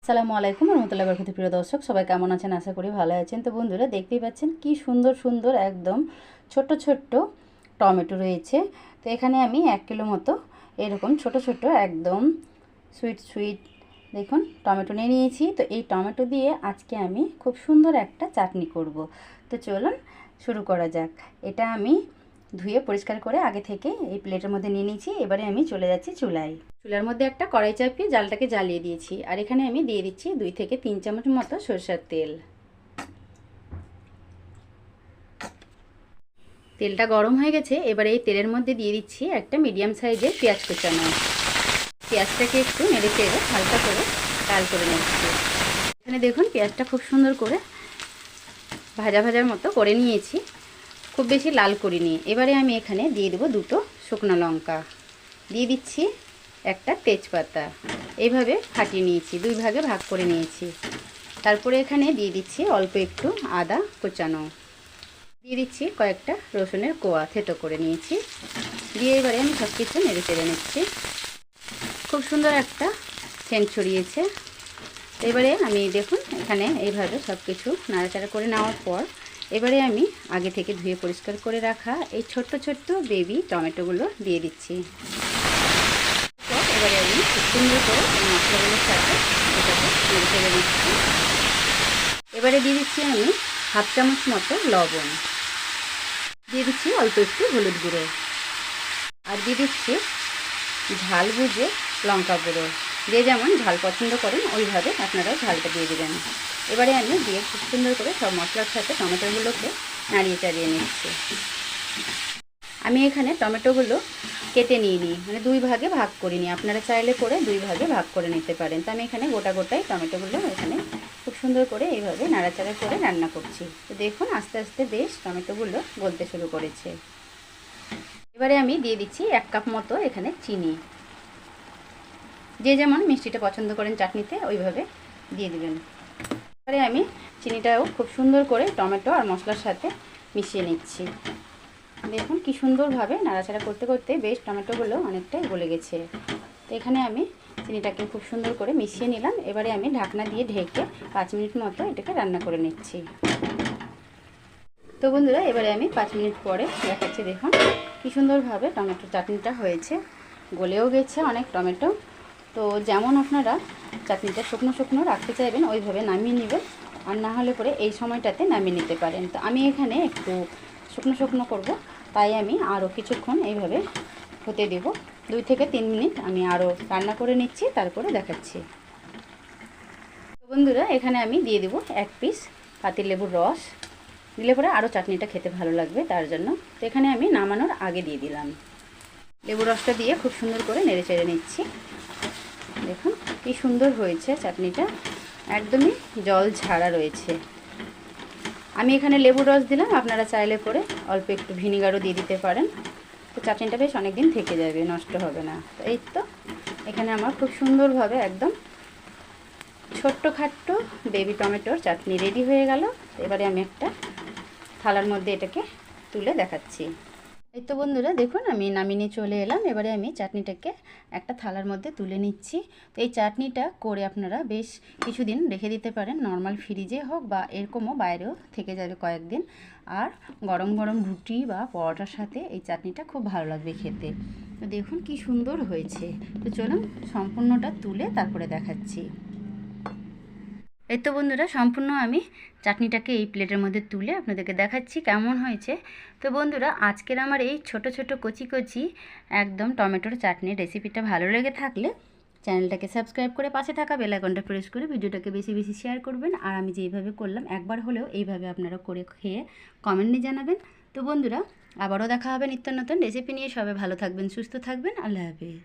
আসসালামু আলাইকুম রহমতুল্লাহি ওয়া বারাকাতুহু। প্রিয় দর্শক সবাই কেমন আছেন? আশা করি ভালো আছেন। তো বন্ধুরা দেখতেই পাচ্ছেন কি সুন্দর সুন্দর একদম ছোট্ট ছোট্ট টমেটো রয়েছে। তো এখানে আমি 1 কিলো মতো এরকম ছোট ছোট একদম সুইট সুইট দেখুন টমেটো নিয়ে নিয়েছি। তো এই টমেটো দিয়ে আজকে আমি খুব সুন্দর একটা চাটনি করব। তো চলুন শুরু করা যাক। এটা আমি ধুয়ে পরিষ্কার করে আগে থেকে এই প্লেটের মধ্যে নিয়ে নিয়েছি। এবারে আমি চলে যাচ্ছি চুলায়। চুলার মধ্যে একটা কড়াই চাপিয়ে জালটাকে জ্বালিয়ে দিয়েছি। আর এখানে আমি দিয়ে দিচ্ছি 2 থেকে 3 চামচ মতো সরষের তেল। তেলটা গরম হয়ে গেছে। এবারে এই তেলের মধ্যে দিয়ে দিচ্ছি একটা মিডিয়াম সাইজের পেঁয়াজ কুচানো। পেঁয়াজটাকে একটু নেড়ে চেড়ে হালকা করে লাল করে নিচ্ছি। এখানে দেখুন পেঁয়াজটা খুব সুন্দর করে ভাজা ভাজার মতো করে নিয়েছি, খুব বেশি লাল করিনি। এবারে আমি এখানে দিয়ে দেবো 2টো শুকনো লঙ্কা, দিয়ে দিচ্ছি একটা তেজপাতা। এইভাবে ফাটিয়ে নিয়েছি, 2 ভাগে ভাগ করে নিয়েছি। তারপরে এখানে দিয়ে দিচ্ছি অল্প একটু আদা কুচানো, দিয়ে দিচ্ছি কয়েকটা রসুনের কোয়া থেতো করে নিয়েছি। দিয়ে এবারে আমি সব কিছু নেড়ে চেড়ে নিচ্ছি। খুব সুন্দর একটা সেন্ট ছড়িয়েছে। এবারে আমি দেখুন এখানে এইভাবে সব কিছু নাড়াচাড়া করে নেওয়ার পর এবারে আমি আগে থেকে ধুয়ে পরিষ্কার করে রাখা এই ছোট্ট ছোট্ট বেবি টমেটোগুলো দিয়ে দিচ্ছি। এবারে আমি খুব সুন্দর করে এই মশলাগুলোর সাথে এটাকে নেড়ে চেড়ে দিচ্ছি। এবারে দিয়ে দিচ্ছি আমি হাফ চামচ মতো লবণ, দিয়ে দিচ্ছি অল্প একটু হলুদ গুঁড়ো, আর দিয়ে দিচ্ছি ঝাল বুঝে লঙ্কা গুঁড়ো। যে যেমন ঝাল পছন্দ করেন ওইভাবে আপনারাও ঝালটা দিয়ে দেবেন। এবারে আমি দিয়ে খুব সুন্দর করে সব মশলার সাথে টমেটোগুলোকে নাড়িয়ে চাড়িয়ে নিচ্ছি। আমি এখানে টমেটোগুলো কেটে নিইনি, মানে 2 ভাগে ভাগ করিনি। আপনারা চাইলে করে 2 ভাগে ভাগ করে নিতে পারেন। তো আমি এখানে গোটা গোটাই টমেটোগুলো এখানে খুব সুন্দর করে এইভাবে নাড়াচাড়া করে রান্না করছি। তো দেখুন আস্তে আস্তে বেশ টমেটোগুলো গলতে শুরু করেছে। এবারে আমি দিয়ে দিচ্ছি 1 কাপ মতো এখানে চিনি। যে যেমন মিষ্টিটা পছন্দ করেন চাটনিতে ওইভাবে দিয়ে দিবেন। এবারে আমি চিনিটাও খুব সুন্দর করে টমেটো আর মশলার সাথে মিশিয়ে নিচ্ছি। দেখুন কি সুন্দরভাবে নাড়াচাড়া করতে করতে বেশ টমেটোগুলো অনেকটাই গলে গেছে। তো এখানে আমি চিনিটাকে খুব সুন্দর করে মিশিয়ে নিলাম। এবারে আমি ঢাকনা দিয়ে ঢেকে 5 মিনিট মতো এটাকে রান্না করে নিচ্ছি। তো বন্ধুরা এবারে আমি 5 মিনিট পরে দেখাচ্ছি। দেখুন কি সুন্দরভাবে টমেটো চাটনিটা হয়েছে, গলেও গেছে অনেক টমেটো। তো যেমন আপনারা চাটনিটা শুকনো শুকনো রাখতে চাইবেন ওইভাবে নামিয়ে নেবেন, আর না হলে পরে এই সময়টাতে নামিয়ে নিতে পারেন। তো আমি এখানে একটু শুকনো শুকনো করব, তাই আমি আরও কিছুক্ষণ এইভাবে হতে দেব। 2 থেকে 3 মিনিট আমি আরও রান্না করে নিচ্ছি, তারপরে দেখাচ্ছি। তো বন্ধুরা এখানে আমি দিয়ে দেব 1 পিস পাতিলেবুর রস, দিলে পরে আরও চাটনিটা খেতে ভালো লাগবে তার জন্য। তো এখানে আমি নামানোর আগে দিয়ে দিলাম। লেবু রসটা দিয়ে খুব সুন্দর করে নেড়ে চেড়ে নিচ্ছি। দেখুন কি সুন্দর হয়েছে চাটনিটা, একদমই জল ছাড়া রয়েছে। আমি এখানে লেবুর রস দিলাম, আপনারা চাইলে করে অল্প একটু ভিনিগারও দিয়ে দিতে পারেন। তো চাটনিটা বেশ অনেক দিন থেকে যাবে, নষ্ট হবে না। তো এই তো এখানে আমার খুব সুন্দরভাবে একদম ছোট্ট খাট্ট বেবি টমেটোর চাটনি রেডি হয়ে গেল। এবারে আমি একটা থালার মধ্যে এটাকে তুলে দেখাচ্ছি। এই তো বন্ধুরা দেখুন আমি নামিয়ে নিয়ে চলে এলাম। এবারে আমি চাটনিটাকে একটা থালার মধ্যে তুলে নিচ্ছি। তো এই চাটনিটা করে আপনারা বেশ কিছুদিন রেখে দিতে পারেন, নর্মাল ফ্রিজে হোক বা এরকমও বাইরেও থেকে যাবে কয়েকদিন। আর গরম গরম রুটি বা পরোটার সাথে এই চাটনিটা খুব ভালো লাগবে খেতে। তো দেখুন কি সুন্দর হয়েছে। তো চলুন সম্পূর্ণটা তুলে তারপরে দেখাচ্ছি। এই তো বন্ধুরা সম্পূর্ণ আমি চাটনিটাকে এই প্লেটের মধ্যে তুলে আপনাদেরকে দেখাচ্ছি কেমন হয়েছে। তো বন্ধুরা আজকের আমার এই ছোট ছোট কচি কচি একদম টমেটোর চাটনির রেসিপিটা ভালো লেগে থাকলে চ্যানেলটাকে সাবস্ক্রাইব করে পাশে থাকা বেল আইকনটা প্রেস করে ভিডিওটাকে বেশি বেশি শেয়ার করবেন। আর আমি যেইভাবে করলাম একবার হলেও এইভাবে আপনারা করে খেয়ে কমেন্টে জানাবেন। তো বন্ধুরা আবারও দেখা হবে নিত্য নতুন রেসিপি নিয়ে। সবাই ভালো থাকবেন, সুস্থ থাকবেন। আল্লাহ হাফিজ।